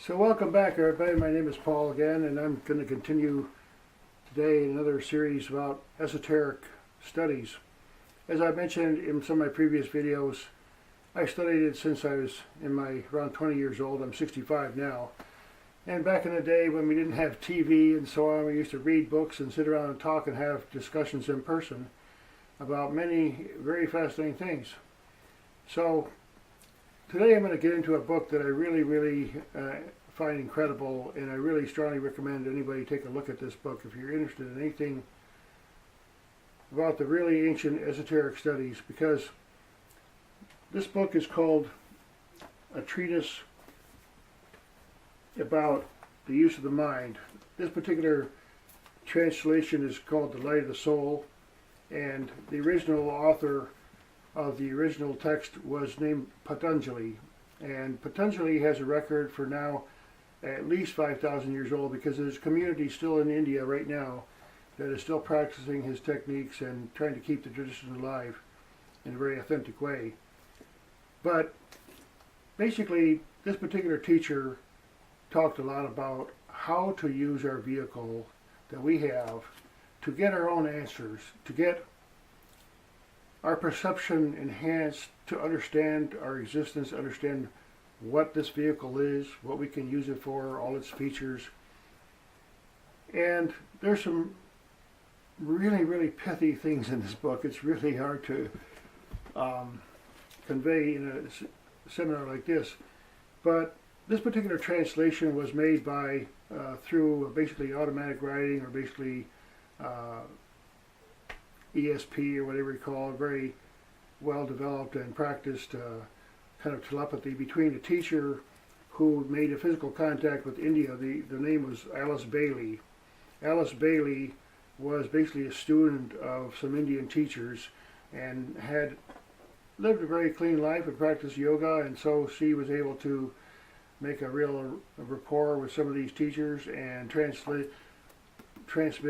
So welcome back, everybody. My name is Paul again, and I'm going to continue today another series about esoteric studies. As I mentioned in some of my previous videos, I studied it since I was around 20 years old. I'm 65 now. And back in the day when we didn't have TV and so on, we used to read books and sit around and talk and have discussions in person about many very fascinating things. So today I'm going to get into a book that I really find incredible, and I really strongly recommend anybody take a look at this book if you're interested in anything about the really ancient esoteric studies, because this book is called A Treatise About the Use of the Mind. This particular translation is called The Light of the Soul, and the original author of the original text was named Patanjali. And Patanjali has a record for now at least 5,000 years old, because there's a community still in India right now that is still practicing his techniques and trying to keep the tradition alive in a very authentic way. But basically, this particular teacher talked a lot about how to use our vehicle that we have to get our own answers, to get our perception enhanced, to understand our existence, understand what this vehicle is, what we can use it for, all its features. And there's some really pithy things in this book. It's really hard to convey in a seminar like this. But this particular translation was made by through basically automatic writing, or basically ESP, or whatever you call it, very well developed and practiced kind of telepathy between a teacher who made a physical contact with India. The name was Alice Bailey. Alice Bailey was basically a student of some Indian teachers and had lived a very clean life and practiced yoga, and so she was able to make a real rapport with some of these teachers and transmit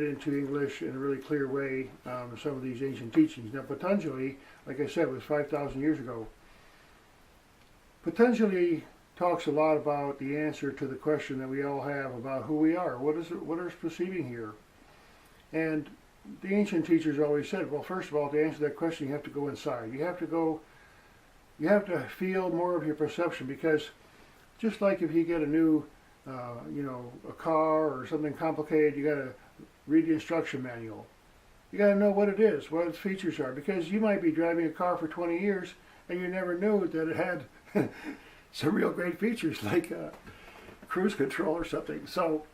into English in a really clear way some of these ancient teachings. Now Patanjali, like I said, was 5,000 years ago. Patanjali talks a lot about the answer to the question that we all have about who we are. What is perceiving here? And the ancient teachers always said, well, first of all, to answer that question, you have to go inside. You have to feel more of your perception, because just like if you get a new, a car or something complicated, you got to read the instruction manual. You got to know what it is, what its features are, because you might be driving a car for 20 years and you never knew that it had some real great features like cruise control or something. So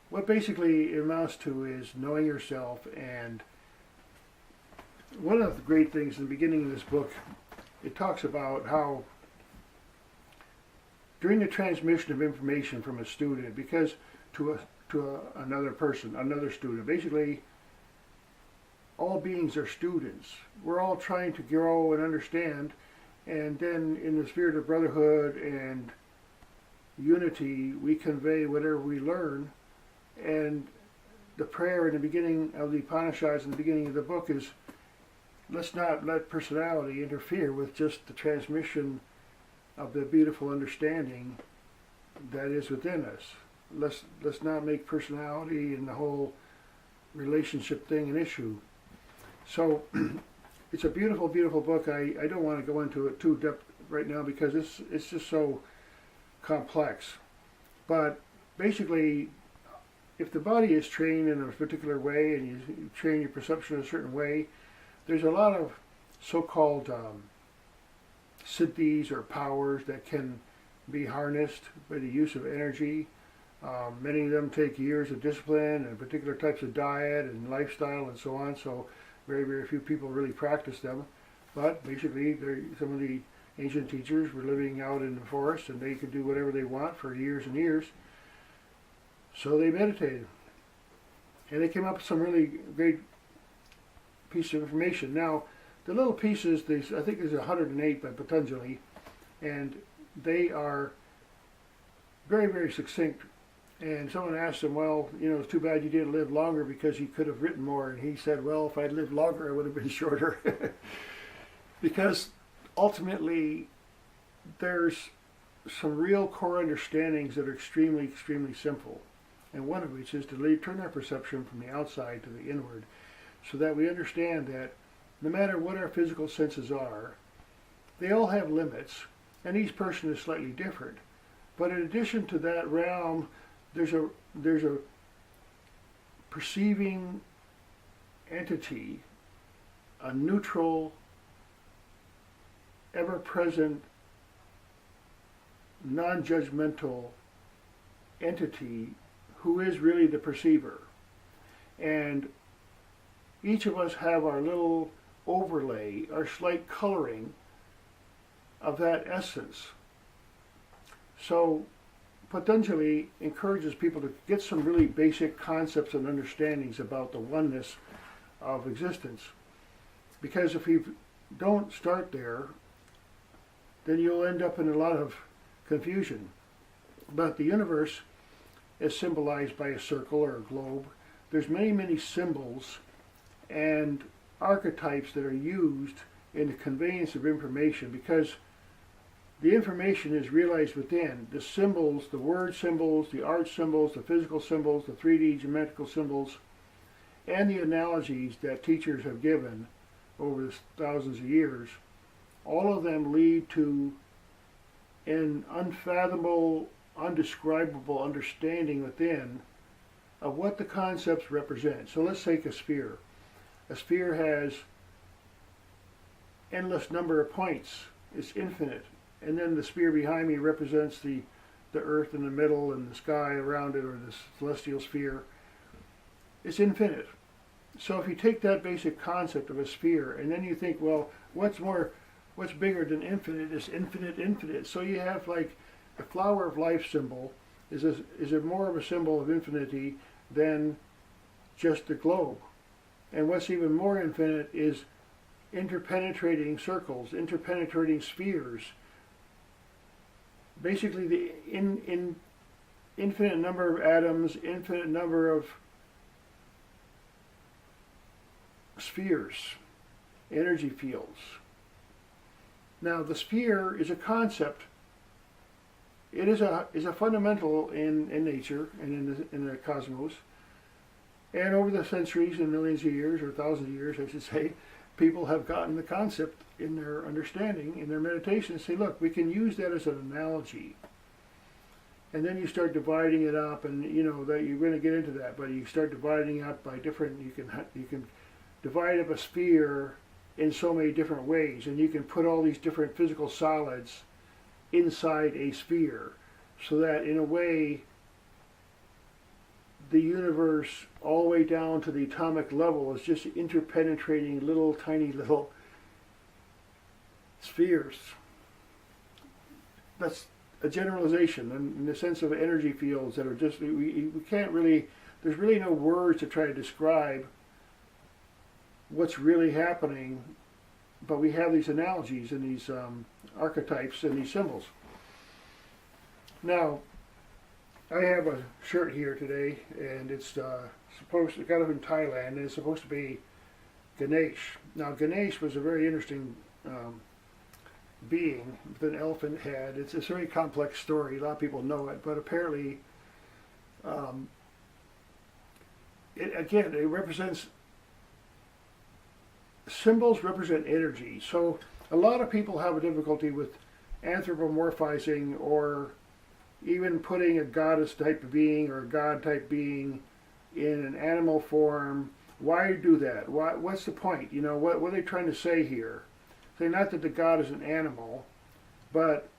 what basically it amounts to is knowing yourself. And one of the great things in the beginning of this book, it talks about how during the transmission of information from a student, because to another person, another student, basically all beings are students. We're all trying to grow and understand, and then in the spirit of brotherhood and unity, we convey whatever we learn. And the prayer in the beginning of the Upanishads, in the beginning of the book, is let's not let personality interfere with just the transmission of the beautiful understanding that is within us. Let's not make personality and the whole relationship thing an issue. So it's a beautiful book. I don't want to go into it too depth right now, because it's just so complex. But basically, if the body is trained in a particular way and you train your perception in a certain way, there's a lot of so-called siddhis or powers that can be harnessed by the use of energy. Many of them take years of discipline and particular types of diet and lifestyle and so on, so very few people really practice them. But basically, some of the ancient teachers were living out in the forest, and they could do whatever they want for years and years. So they meditated, and they came up with some really great pieces of information. Now, the little pieces, I think there's 108 by Patanjali, and they are very succinct. And someone asked him, well, it's too bad you didn't live longer, because you could have written more. And he said, well, if I'd lived longer, I would have been shorter. Because ultimately, there's some real core understandings that are extremely, extremely simple. And one of which is to turn our perception from the outside to the inward, so that we understand that no matter what our physical senses are, they all have limits, and each person is slightly different. But in addition to that realm, there's a perceiving entity, a neutral, ever-present, non-judgmental entity who is really the perceiver. And each of us have our little overlay, our slight coloring of that essence. So Patanjali encourages people to get some really basic concepts and understandings about the oneness of existence. Because if you don't start there, then you'll end up in a lot of confusion. But the universe is symbolized by a circle or a globe. There's many, many symbols and archetypes that are used in the conveyance of information, because the information is realized within. The symbols, the word symbols, the art symbols, the physical symbols, the 3D geometrical symbols, and the analogies that teachers have given over the thousands of years, all of them lead to an unfathomable, undescribable understanding within of what the concepts represent. So let's take a sphere. A sphere has endless number of points. It's infinite. And then the sphere behind me represents the earth in the middle and the sky around it, or the celestial sphere. It's infinite. So if you take that basic concept of a sphere and then you think, well, what's bigger than infinite is infinite, infinite. So you have like the flower of life symbol is a more of a symbol of infinity than just the globe. And what's even more infinite is interpenetrating circles, interpenetrating spheres. Basically the infinite number of atoms, infinite number of spheres, energy fields. Now the sphere is a concept. It is a fundamental in nature and in the cosmos. And over the centuries and millions of years, or thousands of years I should say, people have gotten the concept in their understanding, in their meditation, and say, look, we can use that as an analogy. And then you start dividing it up, and you know that you're going to get into that, but you start dividing up by different, you can divide up a sphere in so many different ways, and you can put all these different physical solids inside a sphere, so that in a way the universe all the way down to the atomic level is just interpenetrating little tiny little spheres. That's a generalization in the sense of energy fields that are just, we can't really, there's really no words to try to describe what's really happening, but we have these analogies and these archetypes and these symbols. Now, I have a shirt here today, and it's I got it from Thailand, and it's supposed to be Ganesh. Now, Ganesh was a very interesting being with an elephant head. It's a very complex story. A lot of people know it, but apparently, it represents, symbols represent energy. So a lot of people have a difficulty with anthropomorphizing or even putting a goddess type of being or a god type being in an animal form. Why do that? What's the point? You know, what are they trying to say here? Say not that the god is an animal, but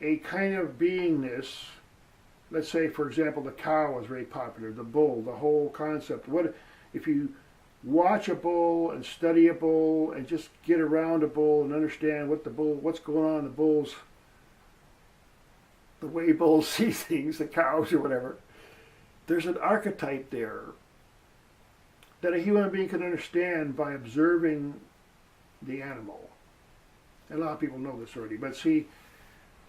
a kind of beingness. Let's say, for example, the cow is very popular, the bull, the whole concept. What if you watch a bull and study a bull and just get around a bull and understand what's going on in the bull's, the way bulls see things, the cows or whatever. There's an archetype there that a human being can understand by observing the animal. And a lot of people know this already, but see,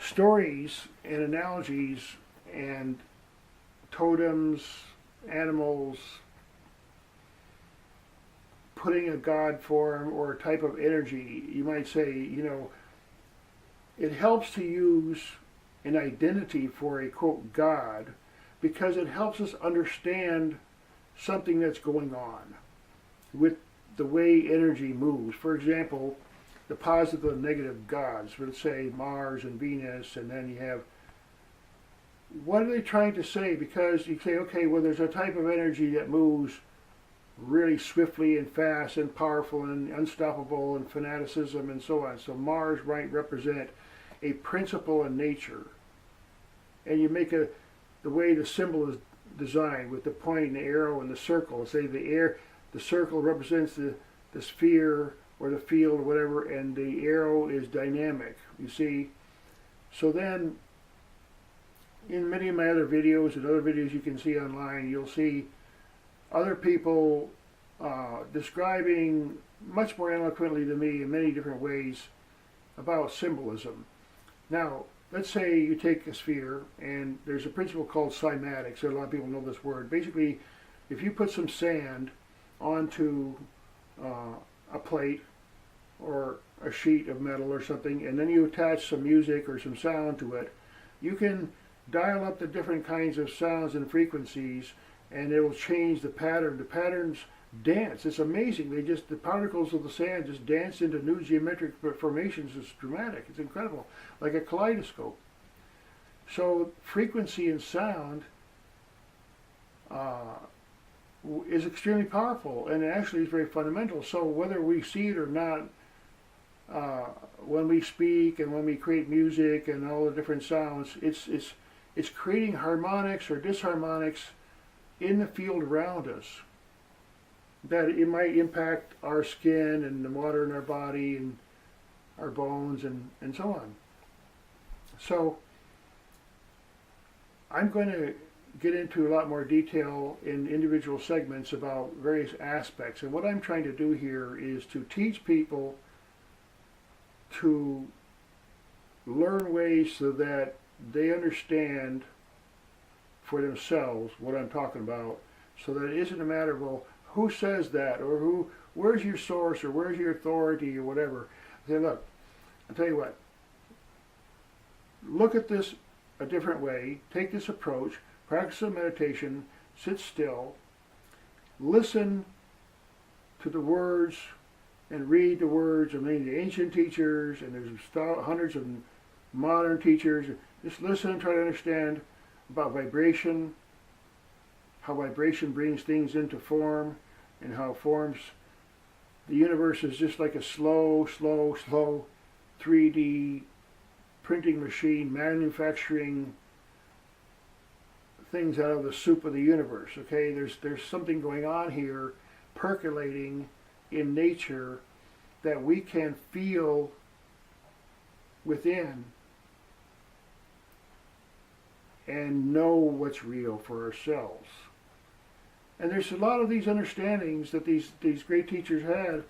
stories and analogies and totems, animals, putting a god form or a type of energy, you might say, you know, it helps to use an identity for a, quote, God, because it helps us understand something that's going on with the way energy moves. For example, the positive and negative gods, let's say Mars and Venus, and then you have, what are they trying to say? Because you say, okay, well, there's a type of energy that moves really swiftly and fast and powerful and unstoppable and fanaticism and so on. So Mars might represent a principle in nature. And you make the way the symbol is designed with the point and the arrow and the circle. Say the circle represents the sphere or the field or whatever, and the arrow is dynamic, you see. So then, in many of my other videos and other videos you can see online, you'll see other people describing much more eloquently than me in many different ways about symbolism. Now, let's say you take a sphere, and there's a principle called cymatics. A lot of people know this word. Basically, if you put some sand onto a plate or a sheet of metal or something, and then you attach some music or some sound to it, you can dial up the different kinds of sounds and frequencies, and it will change the pattern. The patterns dance. It's amazing. The particles of the sand just dance into new geometric formations. It's dramatic. It's incredible, like a kaleidoscope. So frequency and sound is extremely powerful, and it actually is very fundamental. So whether we see it or not, when we speak and when we create music and all the different sounds, it's creating harmonics or disharmonics in the field around us, that it might impact our skin and the water in our body and our bones and so on. So I'm going to get into a lot more detail in individual segments about various aspects. And what I'm trying to do here is to teach people to learn ways so that they understand for themselves what I'm talking about, so that it isn't a matter of, well, who says that, or where's your source, or where's your authority, or whatever. I say, look, I'll tell you what, look at this a different way, take this approach, practice some meditation, sit still, listen to the words, and read the words. I mean, the ancient teachers, and there's hundreds of modern teachers. Just listen and try to understand about vibration, how vibration brings things into form, and how forms. The universe is just like a slow 3D printing machine manufacturing things out of the soup of the universe. Okay, there's something going on here, percolating in nature, that we can feel within and know what's real for ourselves. And there's a lot of these understandings that these great teachers had,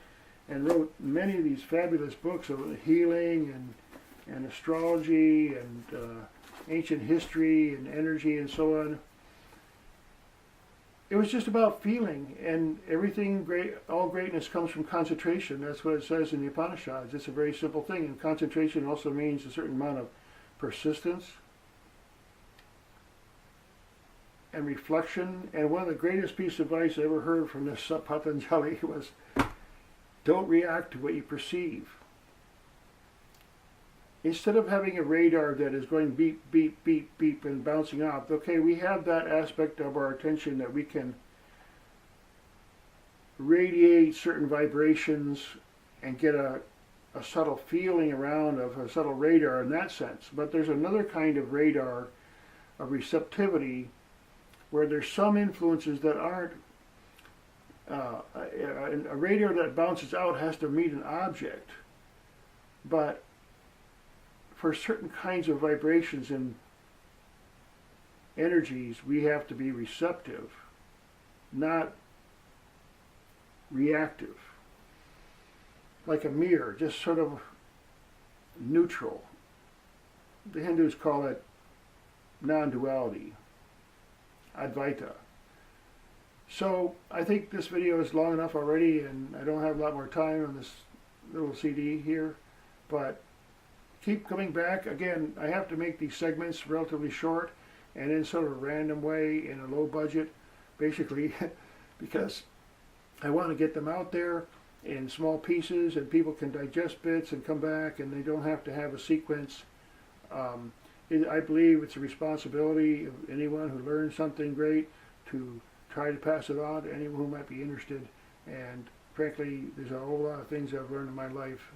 and wrote many of these fabulous books of healing and astrology and ancient history and energy and so on. It was just about feeling, and everything great, all greatness comes from concentration. That's what it says in the Upanishads. It's a very simple thing, and concentration also means a certain amount of persistence and reflection. And one of the greatest pieces of advice I ever heard from this Patanjali was, don't react to what you perceive. Instead of having a radar that is going beep, beep, beep, beep and bouncing off, okay, we have that aspect of our attention that we can radiate certain vibrations and get a subtle feeling around of a subtle radar in that sense. But there's another kind of radar of receptivity where there's some influences that aren't, a radar that bounces out has to meet an object. But for certain kinds of vibrations and energies, we have to be receptive, not reactive. Like a mirror, just sort of neutral. The Hindus call it non-duality, Advaita. So I think this video is long enough already, and I don't have a lot more time on this little CD here, but keep coming back. Again, I have to make these segments relatively short and in sort of a random way in a low budget, basically, because I want to get them out there in small pieces and people can digest bits and come back and they don't have to have a sequence. I believe it's a responsibility of anyone who learns something great to try to pass it on to anyone who might be interested. And frankly, there's a whole lot of things I've learned in my life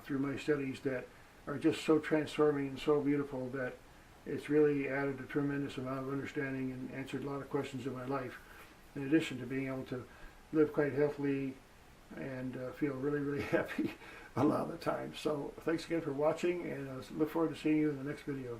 through my studies that are just so transforming and so beautiful that it's really added a tremendous amount of understanding and answered a lot of questions in my life, in addition to being able to live quite healthily and feel really, really happy a lot of the time. So thanks again for watching, and I look forward to seeing you in the next video.